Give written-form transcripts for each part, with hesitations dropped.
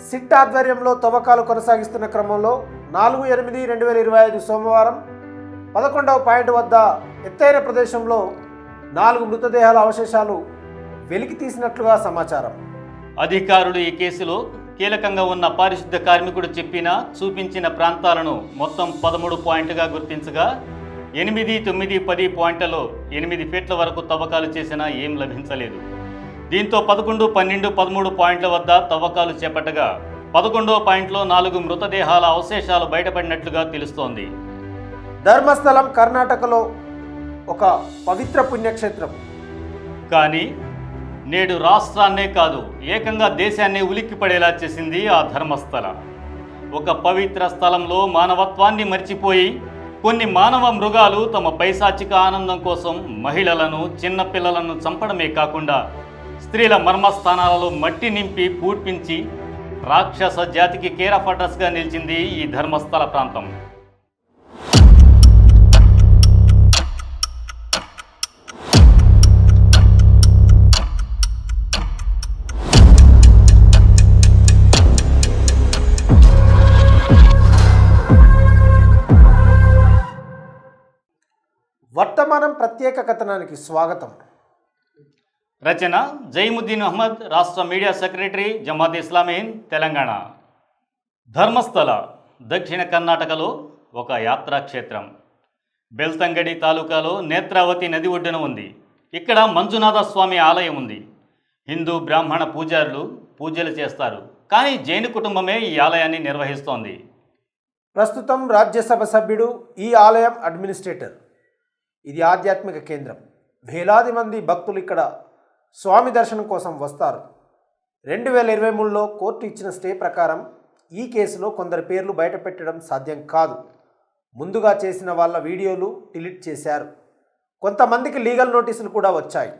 SIT ఆధ్వర్యంలో తవ్వకాలు కొనసాగిస్తున్న క్రమంలో 4/8/2025 సోమవారం 11వ పాయింట్ వద్ద ఎత్తైన ప్రదేశంలో 4 మృతదేహాల అవశేషాలు వెలికి తీసినట్లుగా సమాచారం. అధికారులు ఈ కేసులో కీలకంగా ఉన్న పారిశుద్ధ్య కార్మికుడు చూపించిన ప్రాంతాలను మొత్తం 13 పాయింట్లుగా గుర్తించగా 8, 9, 10 పాయింట్లలో 8 ఫీట్ల వరకు తవ్వకాలు చేసినా ఏం లభించలేదు. దీంతో 11, 12, 13 పాయింట్ల వద్ద తవ్వకాలు చేపట్టగా 11వ పాయింట్లో 4 మృతదేహాల అవశేషాలు బయటపడినట్లుగా తెలుస్తోంది. ధర్మస్థలం కర్ణాటకలో ఒక పవిత్ర పుణ్యక్షేత్రం. కానీ నేడు రాష్ట్రాన్నే కాదు ఏకంగా దేశాన్నే ఉలిక్కిపడేలా చేసింది ఆ ధర్మస్థల. ఒక పవిత్ర స్థలంలో మానవత్వాన్ని మర్చిపోయి కొన్ని మానవ మృగాలు తమ పైశాచిక ఆనందం కోసం మహిళలను, చిన్నపిల్లలను చంపడమే కాకుండా స్త్రీల మర్మస్థానాలలో మట్టి నింపి పూడ్పించి రాక్షస జాతికి కేర్ ఆఫ్ అడ్రస్గా నిలిచింది ఈ ధర్మస్థల ప్రాంతం. వర్తమానం ప్రత్యేక కథనానికి స్వాగతం. రచన జైముద్దీన్ అహ్మద్, రాష్ట్ర మీడియా సెక్రటరీ, జమాత్ ఇస్లామీ తెలంగాణ. ధర్మస్థల దక్షిణ కర్ణాటకలో ఒక యాత్రాక్షేత్రం. బెల్తంగడి తాలూకాలో నేత్రావతి నది ఒడ్డున ఉంది. ఇక్కడ మంజునాథ స్వామి ఆలయం ఉంది. హిందూ బ్రాహ్మణ పూజారులు పూజలు చేస్తారు. కానీ జైను కుటుంబమే ఈ ఆలయాన్ని నిర్వహిస్తోంది. ప్రస్తుతం రాజ్యసభ సభ్యుడు, ఈ ఆలయం అడ్మినిస్ట్రేటర్. ఇది ఆధ్యాత్మిక కేంద్రం. వేలాది మంది భక్తులు ఇక్కడ స్వామి దర్శనం కోసం వస్తారు. 2023లో కోర్టు ఇచ్చిన స్టే ప్రకారం ఈ కేసులో కొందరి పేర్లు బయటపెట్టడం సాధ్యం కాదు. ముందుగా చేసిన వాళ్ళ వీడియోలు డిలీట్ చేశారు. కొంతమందికి లీగల్ నోటీసులు కూడా వచ్చాయి.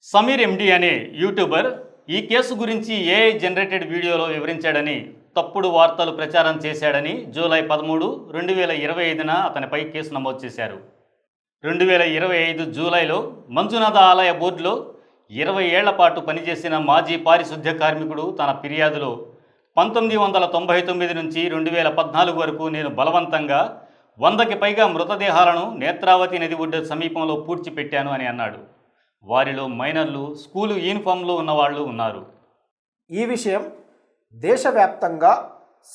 సమీర్ ఎండి అనే యూట్యూబర్ ఈ కేసు గురించి ఏఐ జనరేటెడ్ వీడియోలో వివరించాడని, తప్పుడు వార్తలు ప్రచారం చేశాడని జూలై 13, 2025న అతనిపై కేసు నమోదు చేశారు. 2025 జూలైలో మంజునాథ ఆలయ బోర్డులో 20 ఏళ్ల పాటు పనిచేసిన మాజీ పారిశుద్ధ్య కార్మికుడు తన ఫిర్యాదులో 1999 నుంచి 2014 వరకు నేను బలవంతంగా 100కి పైగా మృతదేహాలను నేత్రావతి నది ఒడ్డు సమీపంలో పూడ్చిపెట్టాను అని అన్నాడు. వారిలో మైనర్లు, స్కూలు యూనిఫామ్లో ఉన్నవాళ్లు ఉన్నారు. ఈ విషయం దేశవ్యాప్తంగా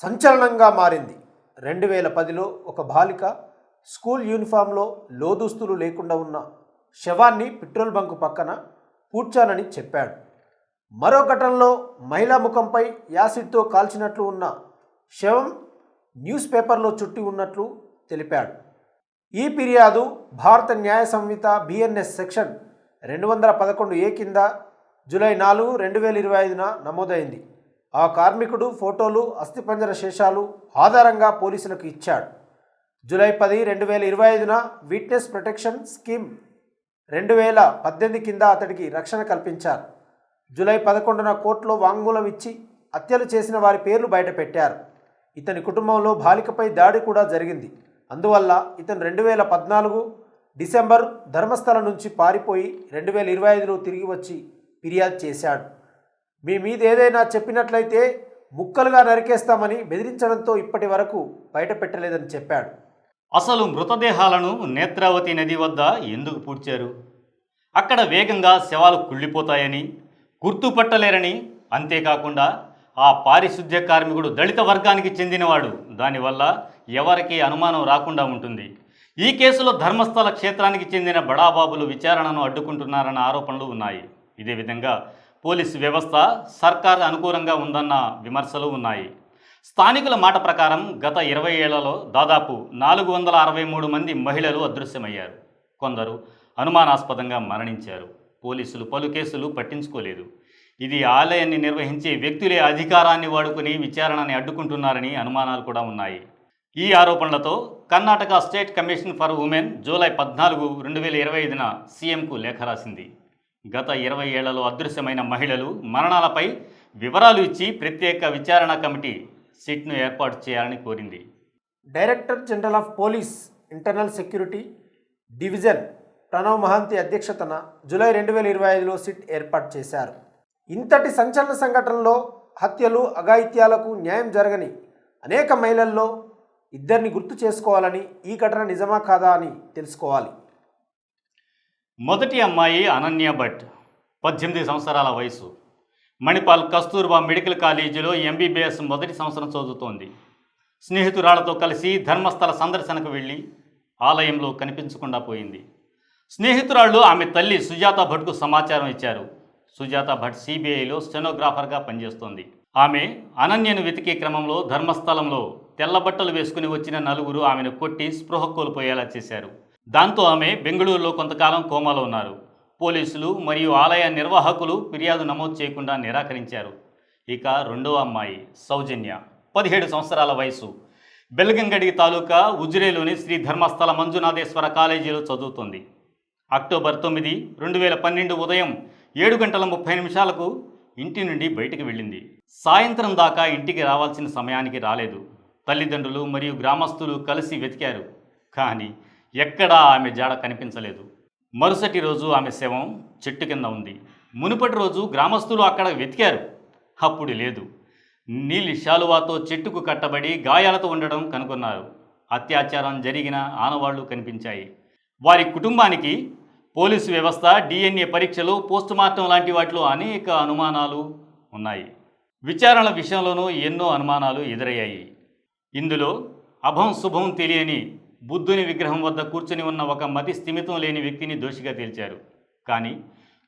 సంచలనంగా మారింది. 2010లో ఒక బాలిక స్కూల్ యూనిఫామ్లో లోదుస్తులు లేకుండా ఉన్న శవాన్ని పెట్రోల్ బంకు పక్కన పూడ్చానని చెప్పాడు. మరో ఘటనలో మహిళా ముఖంపై యాసిడ్తో కాల్చినట్లు ఉన్న శవం న్యూస్ పేపర్లో చుట్టి ఉన్నట్లు తెలిపాడు. ఈ ఫిర్యాదు భారత న్యాయ సంహిత BNS సెక్షన్ 211A కింద జూలై 4, 2025న నమోదైంది. ఆ కార్మికుడు ఫోటోలు, అస్థిపంజర శేషాలు ఆధారంగా పోలీసులకు ఇచ్చాడు. జూలై 10, 2025న విట్నెస్ ప్రొటెక్షన్ స్కీమ్ 2018 కింద అతడికి రక్షణ కల్పించారు. జూలై 11న కోర్టులో వాంగ్మూలం ఇచ్చి హత్యలు చేసిన వారి పేర్లు బయటపెట్టారు. ఇతని కుటుంబంలో బాలికపై దాడి కూడా జరిగింది. అందువల్ల ఇతను 2014 డిసెంబర్ ధర్మస్థలం నుంచి పారిపోయి 2025లో తిరిగి వచ్చి ఫిర్యాదు చేశాడు. మీ మీద ఏదైనా చెప్పినట్లయితే ముక్కలుగా నరికేస్తామని బెదిరించడంతో ఇప్పటి వరకు బయటపెట్టలేదని చెప్పాడు. అసలు మృతదేహాలను నేత్రావతి నది వద్ద ఎందుకు పూడ్చారు? అక్కడ వేగంగా శవాలు కుళ్ళిపోతాయని, గుర్తుపట్టలేరని, అంతేకాకుండా ఆ పారిశుద్ధ్య కార్మికుడు దళిత వర్గానికి చెందినవాడు. దానివల్ల ఎవరికీ అనుమానం రాకుండా ఉంటుంది. ఈ కేసులో ధర్మస్థల క్షేత్రానికి చెందిన బడాబాబులు విచారణను అడ్డుకుంటున్నారన్న ఆరోపణలు ఉన్నాయి. ఇదే విధంగా పోలీసు వ్యవస్థ సర్కార్ అనుకూలంగా ఉందన్న విమర్శలు ఉన్నాయి. స్థానికుల మాట ప్రకారం గత 20 ఏళ్లలో దాదాపు 463 మంది మహిళలు అదృశ్యమయ్యారు. కొందరు అనుమానాస్పదంగా మరణించారు. పోలీసులు పలు కేసులు పట్టించుకోలేదు. ఇది ఆలయాన్ని నిర్వహించే వ్యక్తులే అధికారాన్ని వాడుకుని విచారణని అడ్డుకుంటున్నారని అనుమానాలు కూడా ఉన్నాయి. ఈ ఆరోపణలతో Karnataka state commission for women July 14, 2025న సీఎంకు లేఖ రాసింది. గత 20 ఏళ్లలో అదృశ్యమైన మహిళలు మరణాలపై వివరాలు ఇచ్చి ప్రత్యేక విచారణ కమిటీ సిట్ను ఏర్పాటు చేయాలని కోరింది. Director general of police internal security division Pranav Mohanty అధ్యక్షతన జూలై 2025లో సిట్ ఏర్పాటు చేశారు. ఇంతటి సంచలన సంఘటనలో హత్యలు అఘాయిత్యాలకు న్యాయం జరగని అనేక మహిళల్లో ఇద్దరిని గుర్తు చేసుకోవాలని, ఈ ఘటన నిజమా కాదా అని తెలుసుకోవాలి. మొదటి అమ్మాయి అనన్య భట్, 18 సంవత్సరాల వయసు. మణిపాల్ కస్తూర్బా మెడికల్ కాలేజీలో ఎంబీబీఎస్ మొదటి సంవత్సరం చదువుతోంది. స్నేహితురాళ్లతో కలిసి ధర్మస్థల సందర్శనకు వెళ్ళి ఆలయంలో కనిపించకుండా పోయింది. స్నేహితురాళ్ళు ఆమె తల్లి సుజాత భట్కు సమాచారం ఇచ్చారు. సుజాత భట్ సిబిఐలో స్టెనోగ్రాఫర్గా పనిచేస్తోంది. ఆమె అనన్యను వెతికే క్రమంలో ధర్మస్థలంలో తెల్ల బట్టలు వేసుకుని వచ్చిన నలుగురు ఆమెను కొట్టి స్పృహ కోల్పోయేలా చేశారు. దాంతో ఆమె బెంగళూరులో కొంతకాలం కోమాలో ఉన్నారు. పోలీసులు మరియు ఆలయ నిర్వాహకులు ఫిర్యాదు నమోదు చేయకుండా నిరాకరించారు. ఇక రెండో అమ్మాయి సౌజన్య, 17 సంవత్సరాల వయసు. బెల్గంగడి తాలూకా ఉజిరేలోని శ్రీ ధర్మస్థల మంజునాథేశ్వర కాలేజీలో చదువుతోంది. అక్టోబర్ 9, 2012 ఉదయం 7:30 ఇంటి నుండి బయటికి వెళ్ళింది. సాయంత్రం దాకా ఇంటికి రావాల్సిన సమయానికి రాలేదు. తల్లిదండ్రులు మరియు గ్రామస్తులు కలిసి వెతికారు, కానీ ఎక్కడా ఆమె జాడ కనిపించలేదు. మరుసటి రోజు ఆమె శవం చెట్టు కింద ఉంది. మునుపటి రోజు గ్రామస్తులు అక్కడ వెతికారు, అప్పుడు లేదు. నీలి శాలువాతో చెట్టుకు కట్టబడి గాయాలతో ఉండడం కనుగొన్నారు. అత్యాచారం జరిగిన ఆనవాళ్లు కనిపించాయి. వారి కుటుంబానికి పోలీసు వ్యవస్థ, DNA పరీక్షలు, పోస్టుమార్టం లాంటి వాటిలో అనేక అనుమానాలు ఉన్నాయి. విచారణల విషయంలోనూ ఎన్నో అనుమానాలు ఎదురయ్యాయి. ఇందులో అభం శుభం తెలియని బుద్ధుని విగ్రహం వద్ద కూర్చుని ఉన్న ఒక మతి స్థిమితం లేని వ్యక్తిని దోషిగా తేల్చారు. కానీ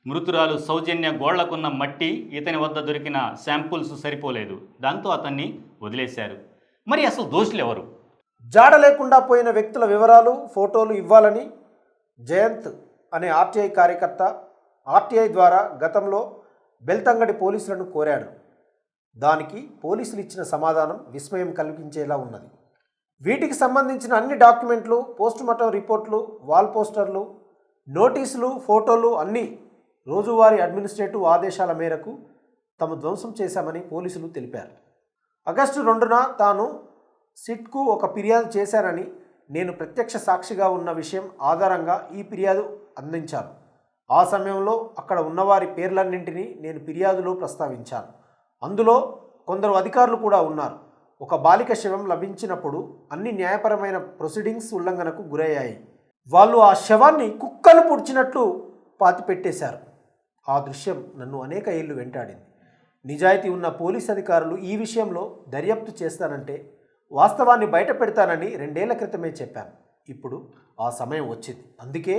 మృతురాలు సౌజన్య గోళ్లకున్న మట్టి, ఇతని వద్ద దొరికిన శాంపుల్స్ సరిపోలేదు. దాంతో అతన్ని వదిలేశారు. మరి అసలు దోషులు ఎవరు? జాడ లేకుండా పోయిన వ్యక్తుల వివరాలు, ఫోటోలు ఇవ్వాలని జయంత్ అనే ఆర్టీఐ కార్యకర్త ఆర్టీఐ ద్వారా గతంలో బెల్తంగడి పోలీసులను కోరాడు. దానికి పోలీసులు ఇచ్చిన సమాధానం విస్మయం కలిగించేలా ఉన్నది. వీటికి సంబంధించిన అన్ని డాక్యుమెంట్లు, పోస్టుమార్టం రిపోర్ట్లు, వాల్ పోస్టర్లు, నోటీసులు, ఫోటోలు అన్నీ రోజువారీ అడ్మినిస్ట్రేటివ్ ఆదేశాల మేరకు తాము ధ్వంసం చేశామని పోలీసులు తెలిపారు. ఆగస్టు 2న తాను సిట్కు ఒక ఫిర్యాదు చేశానని, నేను ప్రత్యక్ష సాక్షిగా ఉన్న విషయం ఆధారంగా ఈ ఫిర్యాదు అందించాను. ఆ సమయంలో అక్కడ ఉన్నవారి పేర్లన్నింటినీ నేను ఫిర్యాదులో ప్రస్తావించాను. అందులో కొందరు అధికారులు కూడా ఉన్నారు. ఒక బాలిక శవం లభించినప్పుడు అన్ని న్యాయపరమైన ప్రొసీడింగ్స్ ఉల్లంఘనకు గురయ్యాయి. వాళ్ళు ఆ శవాన్ని కుక్కలు పుడిచినట్లు పాతిపెట్టేశారు. ఆ దృశ్యం నన్ను అనేక ఏళ్ళు వెంటాడింది. నిజాయితీ ఉన్న పోలీస్ అధికారులు ఈ విషయంలో దర్యాప్తు చేస్తానంటే వాస్తవాన్ని బయట పెడతానని 2 ఏళ్ల క్రితమే చెప్పాను. ఇప్పుడు ఆ సమయం వచ్చింది. అందుకే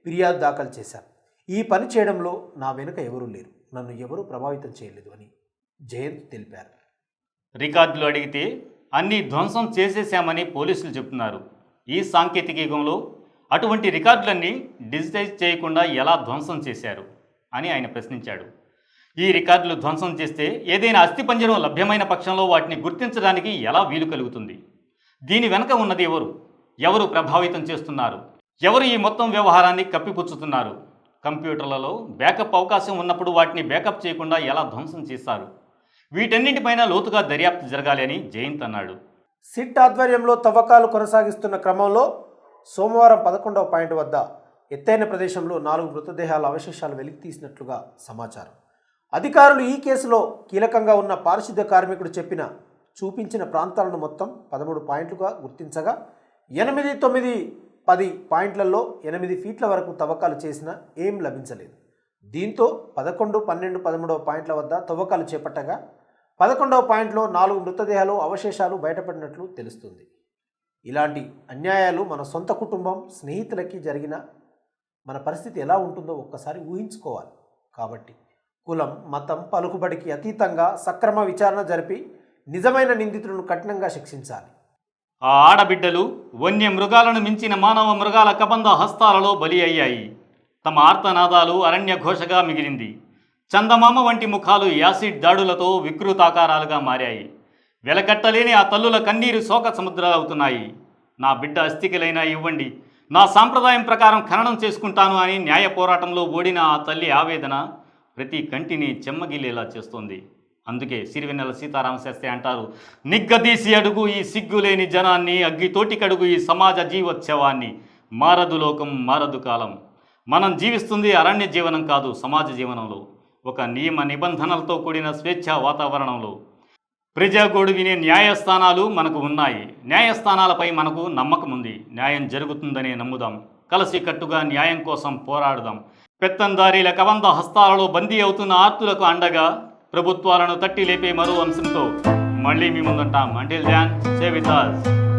ఫిర్యాదు దాఖలు చేశాను. ఈ పని చేయడంలో నా వెనుక ఎవరూ లేరు, నన్ను ఎవరూ ప్రభావితం చేయలేదు అని జయంత్ తెలిపారు. రికార్డులు అడిగితే అన్నీ ధ్వంసం చేసేశామని పోలీసులు చెప్తున్నారు. ఈ సాంకేతిక యుగంలో అటువంటి రికార్డులన్నీ డిజిటైజ్ చేయకుండా ఎలా ధ్వంసం చేశారు అని ఆయన ప్రశ్నించాడు. ఈ రికార్డులు ధ్వంసం చేస్తే ఏదైనా అస్థిపంజరం లభ్యమైన పక్షంలో వాటిని గుర్తించడానికి ఎలా వీలు కలుగుతుంది? దీని వెనక ఉన్నది ఎవరు? ఎవరు ప్రభావితం చేస్తున్నారు? ఎవరు ఈ మొత్తం వ్యవహారాన్ని కప్పిపుచ్చుతున్నారు? కంప్యూటర్లలో బ్యాకప్ అవకాశం ఉన్నప్పుడు వాటిని బ్యాకప్ చేయకుండా ఎలా ధ్వంసం చేశారు? వీటన్నింటిపైన లోతుగా దర్యాప్తు జరగాలి అని జయంత్ అన్నాడు. సిట్ ఆధ్వర్యంలో తవ్వకాలు కొనసాగిస్తున్న క్రమంలో సోమవారం 11వ పాయింట్ వద్ద ఎత్తైన ప్రదేశంలో 4 మృతదేహాల అవశేషాలు వెలికి తీసినట్లుగా సమాచారం. అధికారులు ఈ కేసులో కీలకంగా ఉన్న పారిశుద్ధ్య కార్మికుడు చూపించిన ప్రాంతాలను మొత్తం 13 పాయింట్లుగా గుర్తించగా 8, 9, 10 పాయింట్లలో 8 ఫీట్ల వరకు తవ్వకాలు చేసినా ఏం లభించలేదు. దీంతో 11, 12, 13వ పాయింట్ల వద్ద తవ్వకాలు చేపట్టగా 11వ పాయింట్లో 4 మృతదేహాలు అవశేషాలు బయటపడినట్లు తెలుస్తుంది. ఇలాంటి అన్యాయాలు మన సొంత కుటుంబం, స్నేహితులకి జరిగిన మన పరిస్థితి ఎలా ఉంటుందో ఒక్కసారి ఊహించుకోవాలి. కాబట్టి కులం, మతం, పలుకుబడికి అతీతంగా సక్రమ విచారణ జరిపి నిజమైన నిందితులను కఠినంగా శిక్షించాలి. ఆ ఆడబిడ్డలు వన్య మృగాలను మించిన మానవ మృగాల కబంధ హస్తాలలో బలి అయ్యాయి. తమ ఆర్తనాదాలు అరణ్య ఘోషగా మిగిలింది. చందమామ వంటి ముఖాలు యాసిడ్ దాడులతో వికృతాకారాలుగా మారాయి. వెలకట్టలేని ఆ తల్లుల కన్నీరు శోక సముద్రాలవుతున్నాయి. నా బిడ్డ అస్థికలైనా ఇవ్వండి, నా సాంప్రదాయం ప్రకారం ఖననం చేసుకుంటాను అని న్యాయ పోరాటంలో ఓడిన ఆ తల్లి ఆవేదన ప్రతి కంటిని చెమ్మగిల్లేలా చేస్తోంది. అందుకే సిరివెన్నెల సీతారామశాస్త్రి అంటారు, నిగ్గదీసి అడుగు ఈ సిగ్గులేని జనాన్ని, అగ్గితోటి కడుగు ఈ సమాజ జీవోత్సవాన్ని, మారదు లోకం మారదు కాలం. మనం జీవిస్తుంది అరణ్య జీవనం కాదు, సమాజ జీవనంలో. ఒక నియమ నిబంధనలతో కూడిన స్వేచ్ఛా వాతావరణంలో. ప్రజాగోడు వినే న్యాయస్థానాలు మనకు ఉన్నాయి. న్యాయస్థానాలపై మనకు నమ్మకం ఉంది. న్యాయం జరుగుతుందనే నమ్ముదాం. కలిసికట్టుగా న్యాయం కోసం పోరాడుదాం. పెత్తందారీల కబంధ హస్తాలలో బందీ అవుతున్న ఆర్తులకు అండగా ప్రభుత్వాలను తట్టి లేపే మరో అంశంతో మళ్ళీ మీ ముందుంటాం. Until then, stay with us.